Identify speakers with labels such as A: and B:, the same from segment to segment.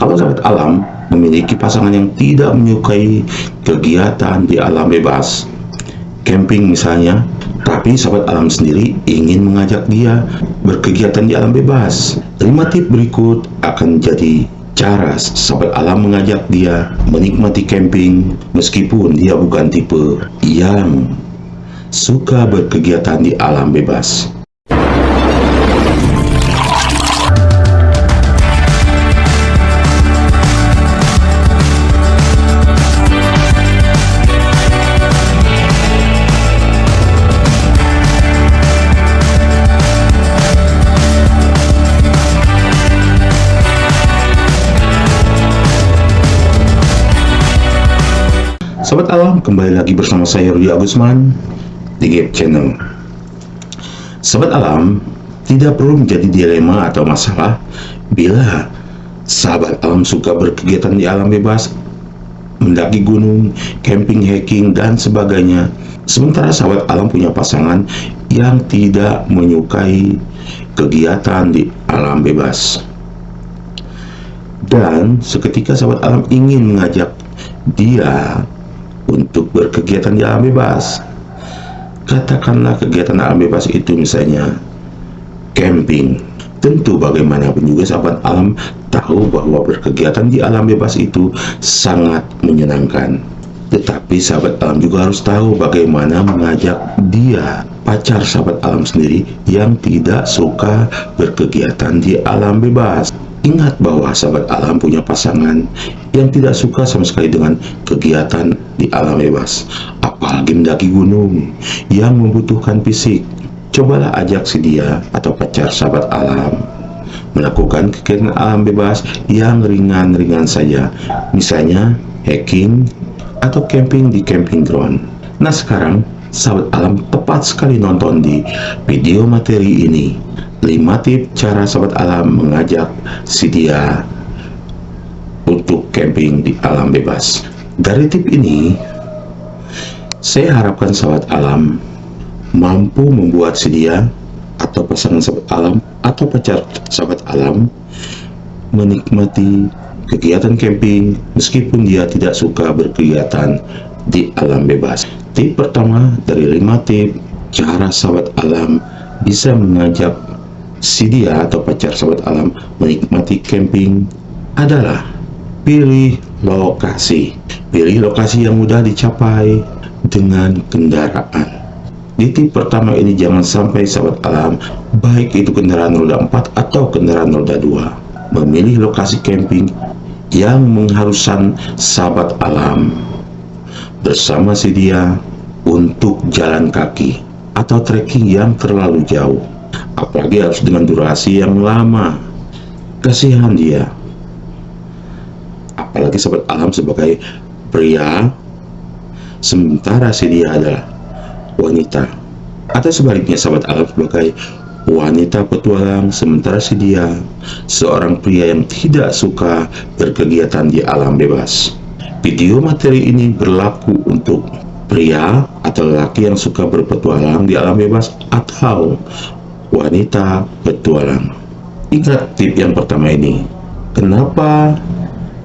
A: Kalau sahabat alam memiliki pasangan yang tidak menyukai kegiatan di alam bebas, camping misalnya, tapi sahabat alam sendiri ingin mengajak dia berkegiatan di alam bebas, 5 tip berikut akan jadi cara sahabat alam mengajak dia menikmati camping meskipun dia bukan tipe yang suka berkegiatan di alam bebas. Sobat alam, kembali lagi bersama saya Rudi Agusman di Gap Channel. Sobat alam, tidak perlu menjadi dilema atau masalah bila sahabat alam suka berkegiatan di alam bebas, mendaki gunung, camping, hiking, dan sebagainya. Sementara sahabat alam punya pasangan yang tidak menyukai kegiatan di alam bebas. Dan seketika sahabat alam ingin mengajak dia untuk berkegiatan di alam bebas, katakanlah kegiatan alam bebas itu misalnya camping. Tentu bagaimanapun juga sahabat alam tahu bahwa berkegiatan di alam bebas itu sangat menyenangkan. Tetapi sahabat alam juga harus tahu bagaimana mengajak dia, pacar sahabat alam sendiri, yang tidak suka berkegiatan di alam bebas. Ingat bahwa sahabat alam punya pasangan yang tidak suka sama sekali dengan kegiatan di alam bebas, apalagi mendaki gunung yang membutuhkan fisik. Cobalah ajak si dia atau pacar sahabat alam melakukan kegiatan alam bebas yang ringan-ringan saja, misalnya hiking atau camping di camping ground. Nah, sekarang sahabat alam tepat sekali nonton di video materi ini 5 tip cara sahabat alam mengajak si dia untuk camping di alam bebas. Dari tip ini, saya harapkan sahabat alam mampu membuat si dia atau pasangan sahabat alam atau pacar sahabat alam menikmati kegiatan camping meskipun dia tidak suka berkegiatan di alam bebas. Tip pertama dari 5 tip cara sahabat alam bisa mengajak si dia atau pacar sahabat alam menikmati camping adalah pilih lokasi. Pilih lokasi yang mudah dicapai dengan kendaraan. Di tip pertama ini jangan sampai sahabat alam, baik itu kendaraan roda 4 atau kendaraan roda 2, memilih lokasi camping yang mengharuskan sahabat alam bersama si dia untuk jalan kaki atau trekking yang terlalu jauh, apalagi harus dengan durasi yang lama. Kasihan dia, apalagi sahabat alam sebagai pria sementara si dia adalah wanita, atau sebaliknya sahabat alam sebagai wanita petualang sementara si dia seorang pria yang tidak suka berkegiatan di alam bebas. Video materi ini berlaku untuk pria atau laki yang suka berpetualang di alam bebas atau wanita petualang. Ingat tip yang pertama ini. Kenapa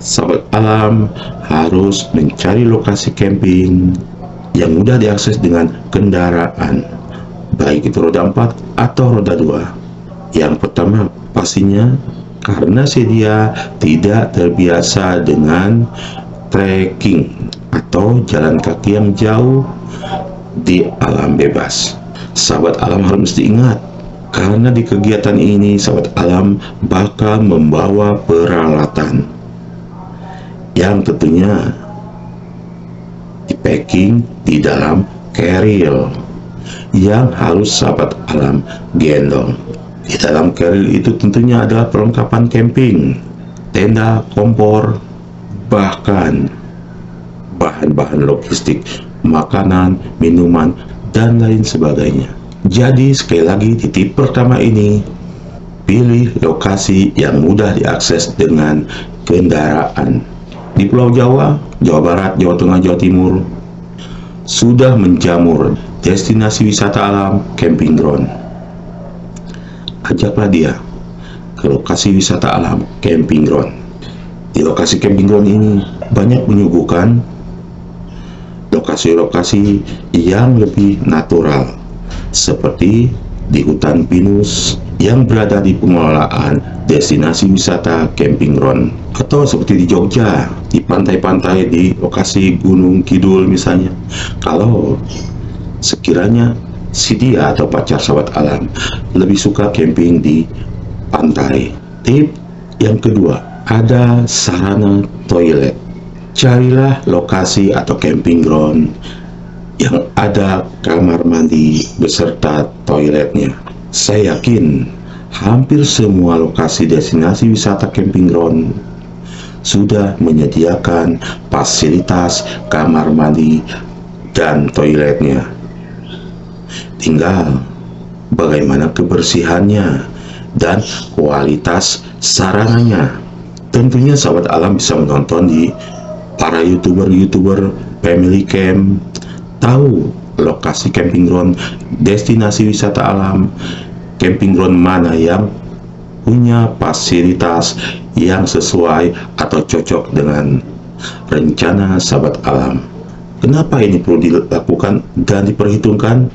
A: sahabat alam harus mencari lokasi camping yang mudah diakses dengan kendaraan, baik itu roda 4 atau roda 2? Yang pertama pastinya karena si dia tidak terbiasa dengan trekking atau jalan kaki yang jauh di alam bebas. Sahabat alam harus mesti ingat, karena di kegiatan ini sahabat alam bakal membawa peralatan yang tentunya di packing di dalam carrier yang harus sahabat alam gendong. Di dalam carrier itu tentunya adalah perlengkapan camping, tenda, kompor, bahkan bahan-bahan logistik, makanan, minuman, dan lain sebagainya. Jadi sekali lagi di tip pertama ini, pilih lokasi yang mudah diakses dengan kendaraan. Di Pulau Jawa, Jawa Barat, Jawa Tengah, Jawa Timur sudah menjamur destinasi wisata alam camping ground. Ajaklah dia ke lokasi wisata alam camping ground. Di lokasi camping ground ini banyak menyuguhkan lokasi-lokasi yang lebih natural, seperti di hutan pinus yang berada di pengelolaan destinasi wisata camping ground, atau seperti di Jogja, di pantai-pantai di lokasi Gunung Kidul misalnya. Kalau sekiranya si dia atau pacar sahabat alam lebih suka camping di pantai. Tip yang kedua, ada sarana toilet. Carilah lokasi atau camping ground yang ada kamar mandi beserta toiletnya. Saya yakin hampir semua lokasi destinasi wisata camping ground sudah menyediakan fasilitas kamar mandi dan toiletnya. Tinggal bagaimana kebersihannya dan kualitas sarananya. Tentunya sahabat alam bisa menonton di para youtuber family camp, tahu lokasi camping ground, destinasi wisata alam, camping ground mana yang punya fasilitas yang sesuai atau cocok dengan rencana sahabat alam. Kenapa ini perlu dilakukan dan diperhitungkan?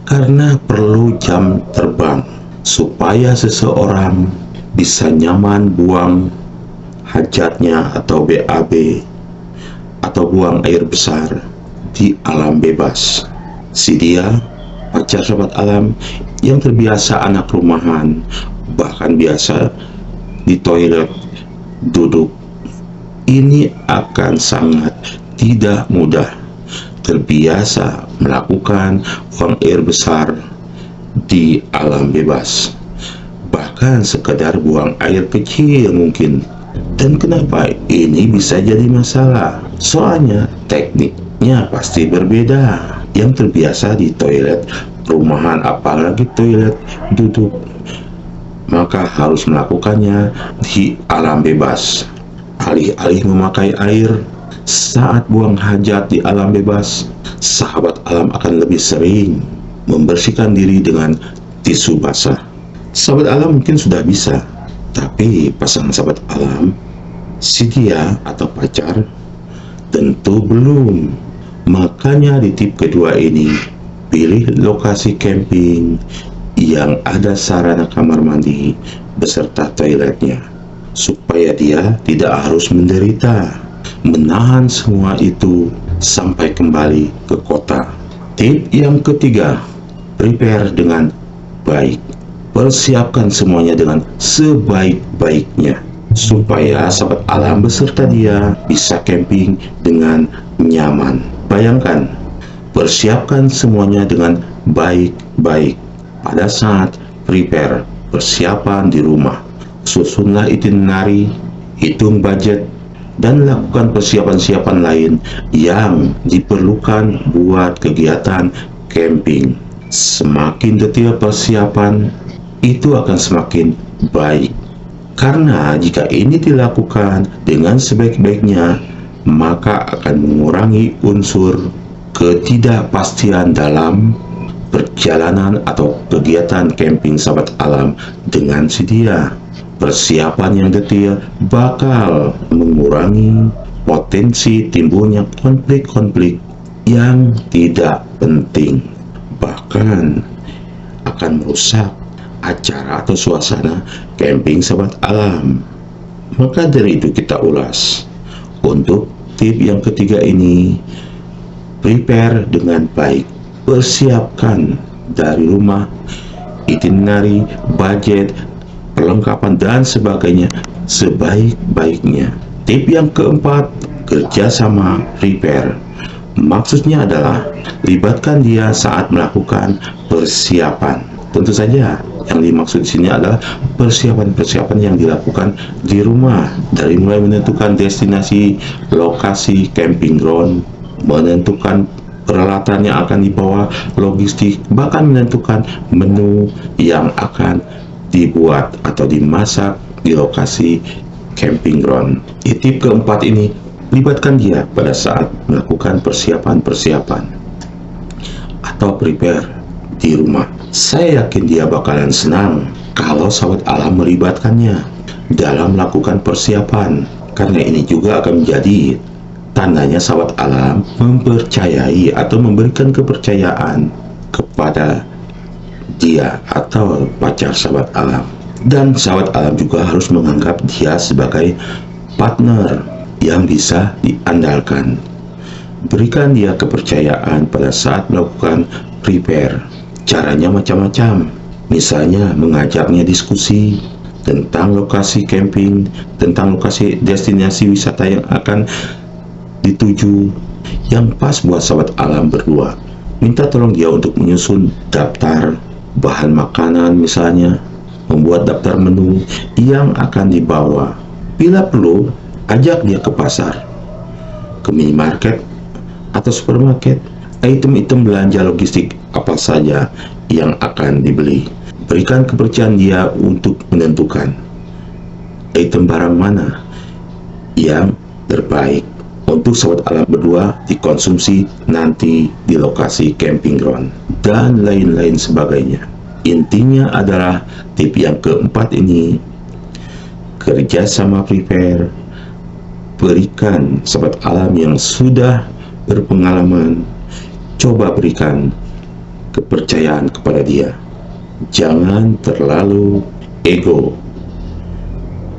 A: Karena perlu jam terbang supaya seseorang bisa nyaman buang hajatnya atau BAB atau buang air besar di alam bebas. Si dia, pacar sahabat alam yang terbiasa anak rumahan, bahkan biasa di toilet duduk, ini akan sangat tidak mudah terbiasa melakukan buang air besar di alam bebas, bahkan sekedar buang air kecil mungkin. Dan kenapa ini bisa jadi masalah? Soalnya tekniknya pasti berbeda. Yang terbiasa di toilet rumahan, apalagi toilet duduk, maka harus melakukannya di alam bebas. Alih-alih memakai air saat buang hajat di alam bebas, sahabat alam akan lebih sering membersihkan diri dengan tisu basah. Sahabat alam mungkin sudah bisa, tapi pasangan sahabat alam, si dia atau pacar, tentu belum. Makanya di tip kedua ini, pilih lokasi camping yang ada sarana kamar mandi beserta toiletnya, supaya dia tidak harus menderita menahan semua itu sampai kembali ke kota. Tip yang ketiga, prepare dengan baik. Persiapkan semuanya dengan sebaik-baiknya supaya sahabat alam beserta dia bisa camping dengan nyaman. Bayangkan, persiapkan semuanya dengan baik-baik pada saat prepare persiapan di rumah. Susunlah itinerary, hitung budget, dan lakukan persiapan-persiapan lain yang diperlukan buat kegiatan camping. Semakin detail persiapan, itu akan semakin baik. Karena jika ini dilakukan dengan sebaik-baiknya, maka akan mengurangi unsur ketidakpastian dalam perjalanan atau kegiatan camping sahabat alam dengan si dia. Persiapan yang detail bakal mengurangi potensi timbulnya konflik-konflik yang tidak penting, bahkan akan merusak acara atau suasana camping sahabat alam. Maka dari itu kita ulas untuk tip yang ketiga ini, prepare dengan baik. Persiapkan dari rumah, itinerary, budget, perlengkapan dan sebagainya sebaik-baiknya. Tip yang keempat, kerjasama prepare. Maksudnya adalah libatkan dia saat melakukan persiapan. Tentu saja yang dimaksud di sini adalah persiapan-persiapan yang dilakukan di rumah, dari mulai menentukan destinasi, lokasi camping ground, menentukan peralatan yang akan dibawa, logistik, bahkan menentukan menu yang akan dibuat atau dimasak di lokasi camping ground. Di tip keempat ini, libatkan dia pada saat melakukan persiapan-persiapan atau prepare di rumah. Saya yakin dia bakalan senang kalau sahabat alam melibatkannya dalam melakukan persiapan, Karena ini juga akan menjadi tandanya sahabat alam mempercayai atau memberikan kepercayaan kepada dia atau pacar sahabat alam. Dan sahabat alam juga harus menganggap dia sebagai partner yang bisa diandalkan. Berikan dia kepercayaan pada saat melakukan prepare. Caranya macam-macam. Misalnya mengajaknya diskusi tentang lokasi camping, tentang lokasi destinasi wisata yang akan dituju yang pas buat sahabat alam berdua. Minta tolong dia untuk menyusun daftar bahan makanan, misalnya membuat daftar menu yang akan dibawa. Bila perlu, ajak dia ke pasar, ke minimarket atau supermarket, item-item belanja logistik apa saja yang akan dibeli. Berikan kepercayaan dia untuk menentukan item barang mana yang terbaik untuk sahabat alam berdua dikonsumsi nanti di lokasi camping ground dan lain-lain sebagainya. Intinya adalah tip yang keempat ini, kerja sama prepare. Berikan sahabat alam yang sudah berpengalaman, coba berikan kepercayaan kepada dia. Jangan terlalu ego.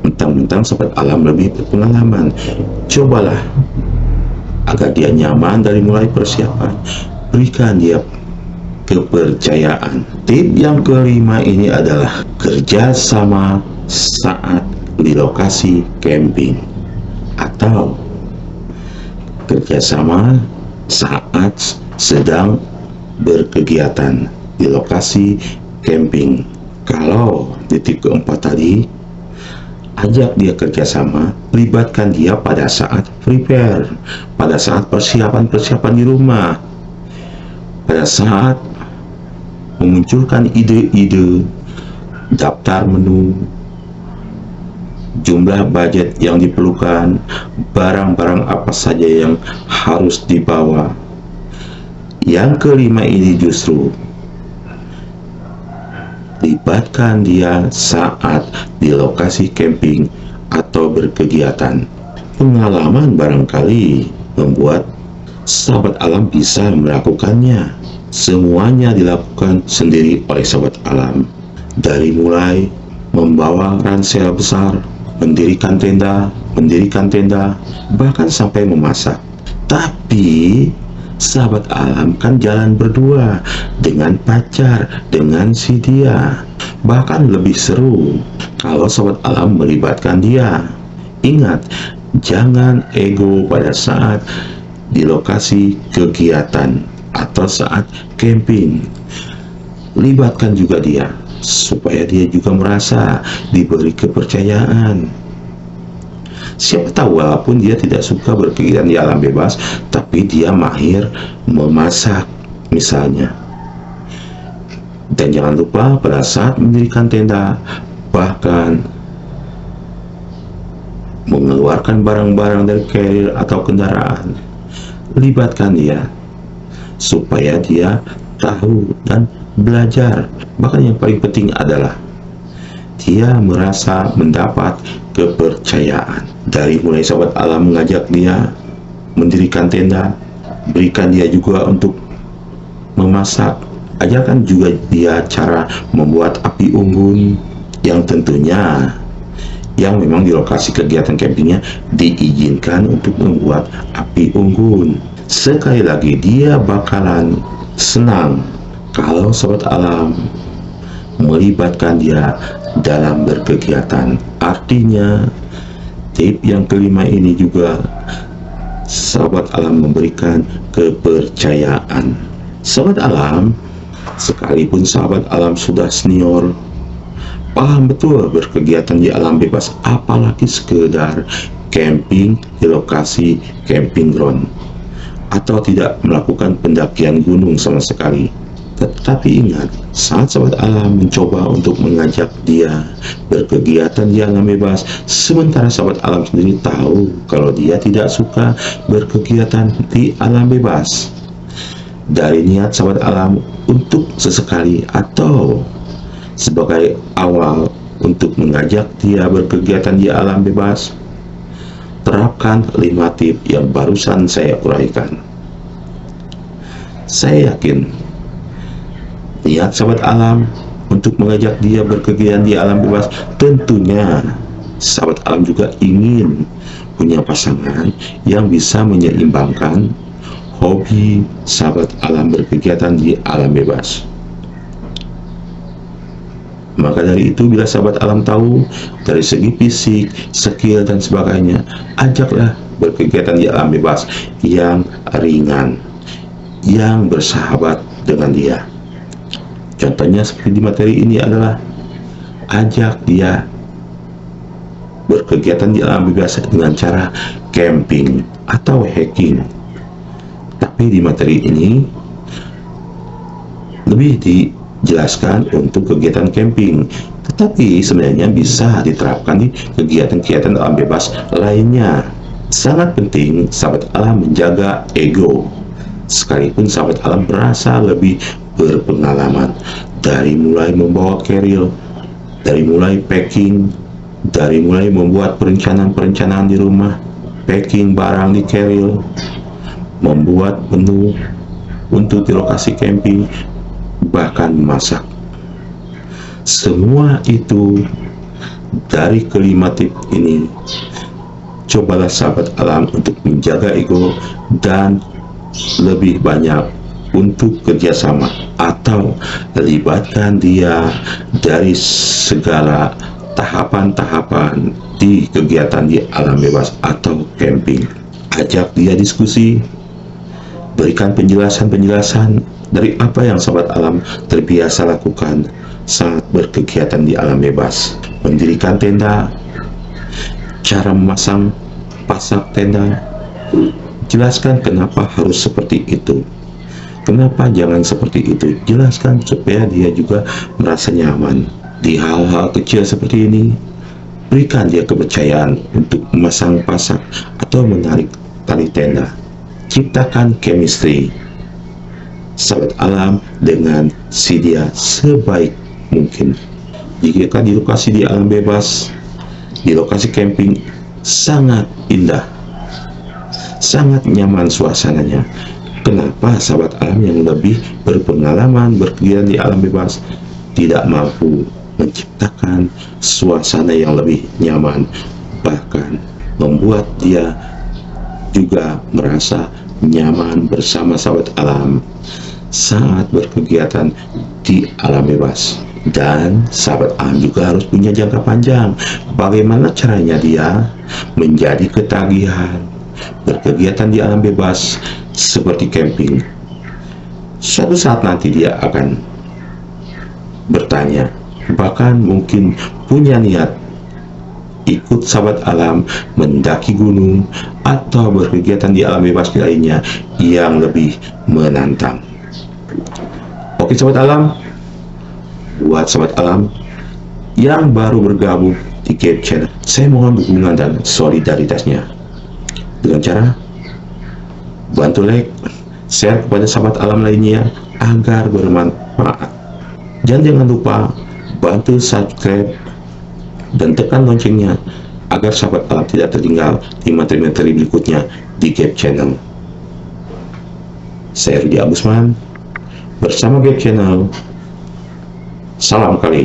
A: Mentang-mentang sahabat alam lebih berpengalaman, cobalah agar dia nyaman dari mulai persiapan. Berikan dia kepercayaan. Tip yang kelima ini adalah kerja sama saat di lokasi camping atau kerjasama saat sedang berkegiatan di lokasi camping. Kalau di tip keempat tadi, ajak dia kerjasama, libatkan dia pada saat prepare, pada saat persiapan di rumah, pada saat memunculkan ide-ide, daftar menu, jumlah budget yang diperlukan, barang-barang apa saja yang harus dibawa. Yang kelima ini justru libatkan dia saat di lokasi camping atau berkegiatan. Pengalaman barangkali membuat sahabat alam bisa melakukannya. Semuanya dilakukan sendiri oleh sahabat alam, dari mulai membawa ransel besar, mendirikan tenda, bahkan sampai memasak. Tapi sahabat alam kan jalan berdua dengan pacar, dengan si dia. Bahkan lebih seru kalau sahabat alam melibatkan dia. Ingat, jangan ego pada saat di lokasi kegiatan atau saat camping. Libatkan juga dia supaya dia juga merasa diberi kepercayaan. Siapa tahu walaupun dia tidak suka berkegiatan di alam bebas, tapi dia mahir memasak misalnya. Dan jangan lupa pada saat mendirikan tenda, bahkan mengeluarkan barang-barang dari carrier atau kendaraan, libatkan dia supaya dia tahu dan belajar. Bahkan yang paling penting adalah dia merasa mendapat kepercayaan. Dari mulai sahabat alam mengajak dia mendirikan tenda, berikan dia juga untuk memasak, ajarkan juga dia cara membuat api unggun yang tentunya yang memang di lokasi kegiatan campingnya diizinkan untuk membuat api unggun. Sekali lagi, dia bakalan senang kalau sahabat alam melibatkan dia dalam berkegiatan. Artinya tip yang kelima ini juga sahabat alam memberikan kepercayaan. Sahabat alam, sekalipun sahabat alam sudah senior, paham betul berkegiatan di alam bebas, apalagi sekedar camping di lokasi camping ground, atau tidak melakukan pendakian gunung sama sekali. Tetapi ingat, saat sahabat alam mencoba untuk mengajak dia berkegiatan di alam bebas, sementara sahabat alam sendiri tahu kalau dia tidak suka berkegiatan di alam bebas, dari niat sahabat alam untuk sesekali atau sebagai awal untuk mengajak dia berkegiatan di alam bebas, terapkan 5 tips yang barusan saya uraikan. Saya yakin niat sahabat alam untuk mengajak dia berkegiatan di alam bebas, tentunya sahabat alam juga ingin punya pasangan yang bisa menyeimbangkan hobi sahabat alam berkegiatan di alam bebas. Maka dari itu, bila sahabat alam tahu dari segi fisik, skill dan sebagainya, ajaklah berkegiatan di alam bebas yang ringan, yang bersahabat dengan dia. Contohnya seperti di materi ini adalah ajak dia berkegiatan di alam bebas dengan cara camping atau hiking. Tapi di materi ini lebih dijelaskan untuk kegiatan camping, tetapi sebenarnya bisa diterapkan di kegiatan-kegiatan alam bebas lainnya. Sangat penting sahabat alam menjaga ego, sekalipun sahabat alam merasa lebih berpengalaman, dari mulai membawa keril, dari mulai packing, dari mulai membuat perencanaan di rumah, packing barang di keril, membuat menu untuk di lokasi camping, bahkan masak. Semua itu dari kelima tips ini, cobalah sahabat alam untuk menjaga ego dan lebih banyak untuk kerjasama, atau libatkan dia dari segala tahapan-tahapan di kegiatan di alam bebas atau camping. Ajak dia diskusi, berikan penjelasan-penjelasan dari apa yang sahabat alam terbiasa lakukan saat berkegiatan di alam bebas. Mendirikan tenda, cara memasang pasak tenda, jelaskan kenapa harus seperti itu, kenapa jangan seperti itu. Jelaskan supaya dia juga merasa nyaman. Di hal-hal kecil seperti ini, berikan dia kepercayaan untuk memasang pasak atau menarik tali tenda. Ciptakan chemistry sahabat alam dengan si dia sebaik mungkin. Jika di lokasi di alam bebas, di lokasi camping, sangat indah, sangat nyaman suasananya. Kenapa sahabat alam yang lebih berpengalaman berkegiatan di alam bebas tidak mampu menciptakan suasana yang lebih nyaman, bahkan membuat dia juga merasa nyaman bersama sahabat alam saat berkegiatan di alam bebas. Dan sahabat alam juga harus punya jangka panjang. Bagaimana caranya dia menjadi ketagihan berkegiatan di alam bebas seperti camping? Suatu saat nanti dia akan bertanya, bahkan mungkin punya niat ikut sahabat alam mendaki gunung atau berkegiatan di alam bebas lainnya yang lebih menantang. Oke sahabat alam, buat sahabat alam yang baru bergabung di Gabe Channel, saya mohon dukungan dan solidaritasnya dengan cara bantu like, share kepada sahabat alam lainnya agar bermanfaat. Dan jangan lupa bantu subscribe dan tekan loncengnya agar sahabat alam tidak tertinggal di materi-materi berikutnya di Gabe Channel. Saya Rudi Agusman bersama Gabe Channel. Salam kali.